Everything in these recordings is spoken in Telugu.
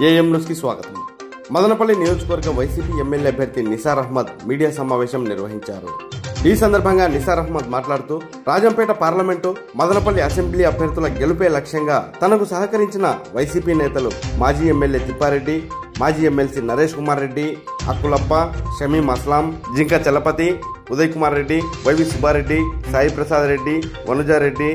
ఏఎం న్యూస్కి స్వాగతం. మదనపల్లి నియోజకవర్గ వైసీపీ ఎమ్మెల్యే అభ్యర్థి నిసార్ అహ్మద్ మీడియా సమావేశం నిర్వహించారు. ఈ సందర్భంగా నిసార్ అహ్మద్ మాట్లాడుతూ రాజంపేట పార్లమెంటు, మదనపల్లి అసెంబ్లీ అభ్యర్థుల గెలుపే లక్ష్యంగా తనకు సహకరించిన వైసీపీ నేతలు మాజీ ఎమ్మెల్యే తిప్పారెడ్డి, మాజీ ఎమ్మెల్సీ నరేష్ కుమార్ రెడ్డి, అక్కులప్ప, షమీం అస్లాం, జింక చలపతి, ఉదయ్ కుమార్ రెడ్డి, వైవి సుబ్బారెడ్డి, సాయి ప్రసాద్ రెడ్డి, వనుజారెడ్డి,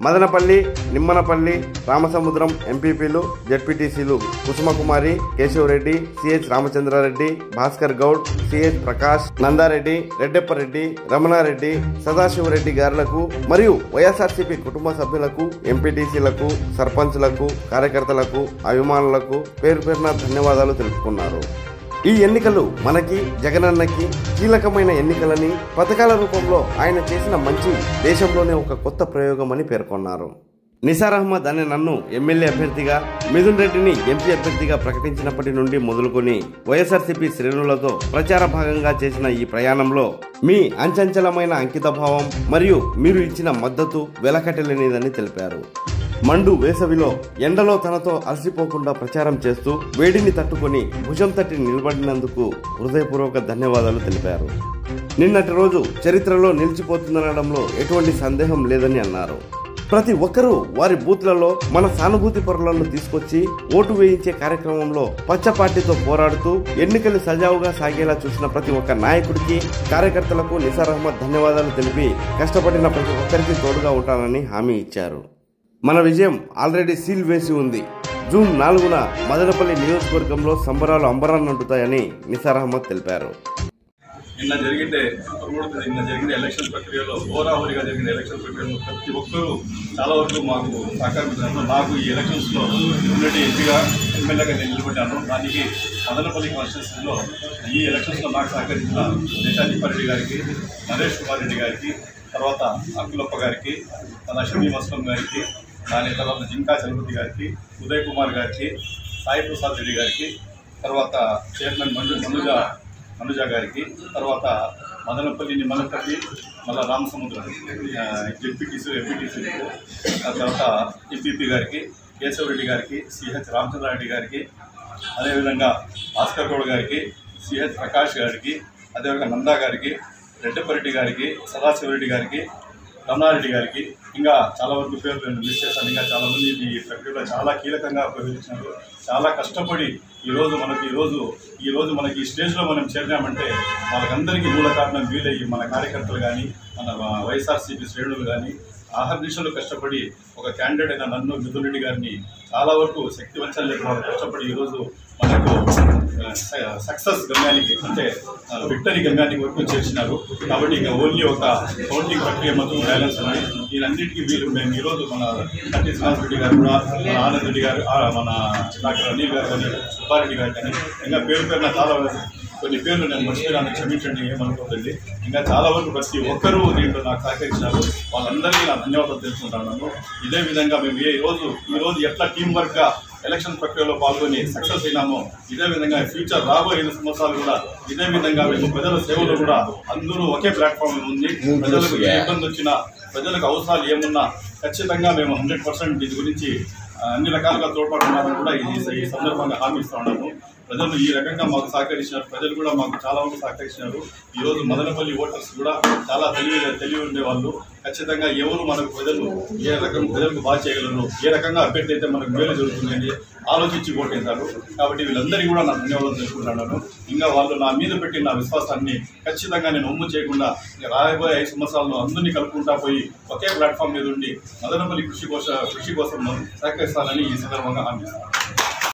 మదనపల్లి, నిమ్మనపల్లి, రామసముద్రం ఎంపీపీలు, జెడ్పీటీసీలు కుసుమకుమారి, కేశవరెడ్డి, సిహెచ్ రామచంద్రారెడ్డి, భాస్కర్ గౌడ్, సిహెచ్ ప్రకాష్, నందారెడ్డి, రెడ్డెప్పరెడ్డి, రమణారెడ్డి, సదాశివరెడ్డి గారులకు మరియు వైఎస్ఆర్సీపీ కుటుంబ సభ్యులకు, ఎంపీటీసీలకు, సర్పంచ్లకు, కార్యకర్తలకు, అభిమానులకు పేరు పేరున ధన్యవాదాలు తెలుపుకున్నారు. ఈ ఎన్నికలు మనకి, జగనన్నకి కీలకమైన ఎన్నికలని, పథకాల రూపంలో ఆయన చేసిన మంచి దేశంలోనే ఒక కొత్త ప్రయోగం అని పేర్కొన్నారు. నిసార్ అహ్మద్ అనే నన్ను ఎమ్మెల్యే అభ్యర్థిగా, మిథున్ రెడ్డిని ఎంపీ అభ్యర్థిగా ప్రకటించినప్పటి నుండి మొదలుకొని వైఎస్ఆర్సీపీ శ్రేణులతో ప్రచార భాగంగా చేసిన ఈ ప్రయాణంలో మీ అంచంచలమైన అంకితభావం మరియు మీరు ఇచ్చిన మద్దతు వెలకట్టలేనిదని తెలిపారు. మండు వేసవిలో ఎండలో తనతో అలసిపోకుండా ప్రచారం చేస్తూ వేడిని తట్టుకొని భుజం తట్టి నిలబడినందుకు హృదయపూర్వక ధన్యవాదాలు తెలిపారు. నిన్నటి రోజు చరిత్రలో నిలిచిపోతుందనడంలో ఎటువంటి సందేహం లేదని అన్నారు. ప్రతి ఒక్కరూ వారి బూత్లలో మన సానుభూతి పరులను తీసుకొచ్చి ఓటు వేయించే కార్యక్రమంలో పచ్చ పార్టీతో పోరాడుతూ ఎన్నికలు సజావుగా సాగేలా చూసిన ప్రతి ఒక్క నాయకుడికి, కార్యకర్తలకు నిసార్ అహ్మద్ ధన్యవాదాలు తెలిపి కష్టపడిన ప్రతి ఒక్కరికి తోడుగా ఉంటానని హామీ ఇచ్చారు. మన విజయం ఆల్రెడీ సీల్ వేసి ఉంది. జూన్ 4న మదనపల్లి నియోజకవర్గంలో సంబరాలు అంబరాన్నంటుతాయని నిసార్ అహ్మద్ తెలిపారు. నిన్న జరిగిన ఎలక్షన్ ప్రక్రియలో హోరాహోరీగా జరిగిన ఎలక్షన్ ప్రక్రియలో ప్రతి ఒక్కరూ చాలా వరకు మాకు సహకరించారు. నాకు ఈ ఎలక్షన్స్లో యూనిటీ ఎంపీగా, ఎమ్మెల్యేగా నేను నిలబడ్డాను. దానికి మదనపల్లి కాన్స్టిట్యూన్సీలో ఈ ఎలక్షన్స్లో నాకు సహకరించిన తిప్పారెడ్డి గారికి, నరేష్ కుమార్ రెడ్డి గారికి, తర్వాత అక్కులప్ప గారికి, షమీం అస్లాం గారికి, దాని తర్వాత జింకా చలపతి గారికి, ఉదయ్ కుమార్ గారికి, సాయి ప్రసాద్ రెడ్డి గారికి, తర్వాత చైర్మన్ మనుజ గారికి, తర్వాత మదనపల్లి, నిమ్మనపల్లి, మళ్ళీ రామసముద్రం జెడ్పీటీసీ, ఎంపీటీసీలకు, తర్వాత ఎంపీపీ గారికి, కేశవరెడ్డి గారికి, సిహెచ్ రామచంద్రారెడ్డి గారికి, అదేవిధంగా భాస్కర్ గౌడ్ గారికి, సిహెచ్ ప్రకాష్ గారికి, అదేవిధంగా నందా గారికి, రెడ్డెప్పరెడ్డి గారికి, సదాశివరెడ్డి గారికి, రమణారెడ్డి గారికి, ఇంకా చాలా వరకు పేర్లు నేను లిస్ట్ చేశాను. ఇంకా చాలామంది ఈ ప్రక్రియలో చాలా కీలకంగా ఉపయోగించినారు. చాలా కష్టపడి ఈరోజు మనకి ఈ స్టేజ్లో మనం చేరినామంటే వాళ్ళకందరికీ మూల కారణం వీలయ్యి మన కార్యకర్తలు కానీ, మన వైఎస్ఆర్సీపీ శ్రేణులు కానీ ఆహర్నిశలు కష్టపడి ఒక క్యాండిడేట్ అయిన నన్ను, మిథున్ రెడ్డి గారిని చాలా వరకు శక్తి వంచన లేకుండా కష్టపడి ఈరోజు మనకు సక్సెస్ గమ్యానికి, అంటే విక్టరీ గమ్యానికి వరకు చేర్చినారు. కాబట్టి ఇంకా ఓన్లీ ఒక కౌంటింగ్ ప్రక్రియ మొత్తం బ్యాలెన్స్ ఉన్నాయి. దీనన్నిటికీ మేము ఈరోజు మన శ్రీనివాస్ రెడ్డి గారు కూడా, మన ఆనంద్ రెడ్డి గారు, మన డాక్టర్ అనిల్ గారు కానీ, సుబ్బారెడ్డి గారు కానీ, ఇంకా పేరున చాలా కొన్ని పేర్లు నేను మర్చిపోయాను, క్షమించండి, ఏమనుకోదండి. ఇంకా చాలా వరకు ప్రతి ఒక్కరూ దీంట్లో నాకు సహకరించినారు. వాళ్ళందరికీ నా ధన్యవాదాలు తెలుసుకుంటున్నాను. ఇదే విధంగా మేము ఈరోజు ఎట్లా టీం వర్క్గా ఎలక్షన్ ప్రక్రియలో పాల్గొని సక్సెస్ అయినామో, ఇదే విధంగా ఫ్యూచర్ రాబోయే 5 సంవత్సరాలు కూడా ఇదే విధంగా మేము ప్రజల సేవలు కూడా అందరూ ఒకే ప్లాట్ఫామ్ ఉంది. ప్రజలకు ఏ ఇబ్బంది వచ్చినా, ప్రజలకు అవసరాలు ఏమున్నా ఖచ్చితంగా మేము 100% దీని గురించి అన్ని రకాలుగా తోడ్పడుతున్నామని కూడా ఈ సందర్భంగా హామీ ఇస్తూ ఉన్నాము. ప్రజలు ఈ రకంగా మాకు సహకరించినారు. ప్రజలు కూడా మాకు చాలా వరకు సహకరించినారు. ఈరోజు మదనపల్లి ఓటర్స్ కూడా చాలా తెలివి ఉండేవాళ్ళు. ఖచ్చితంగా ఎవరు మనకు ప్రజలకు బాగా చేయగలరు, ఏ రకంగా అభ్యర్థి అయితే మనకు మేలు జరుగుతుందని ఆలోచించి ఓటేశారు. కాబట్టి వీళ్ళందరికీ కూడా నా ధన్యవాదాలు తెలుసుకుంటున్నాను. ఇంకా వాళ్ళు నా మీద పెట్టిన విశ్వాసాన్ని ఖచ్చితంగా నేను ఒమ్ము చేయకుండా రాబోయే 5 సంవత్సరాల్లో అందరినీ కలుపుకుంటా పోయి ఒకే ప్లాట్ఫామ్ మీద ఉండి మదనపల్లి కృషి కోసం సహకరిస్తానని ఈ సందర్భంగా హామీ ఇస్తాను.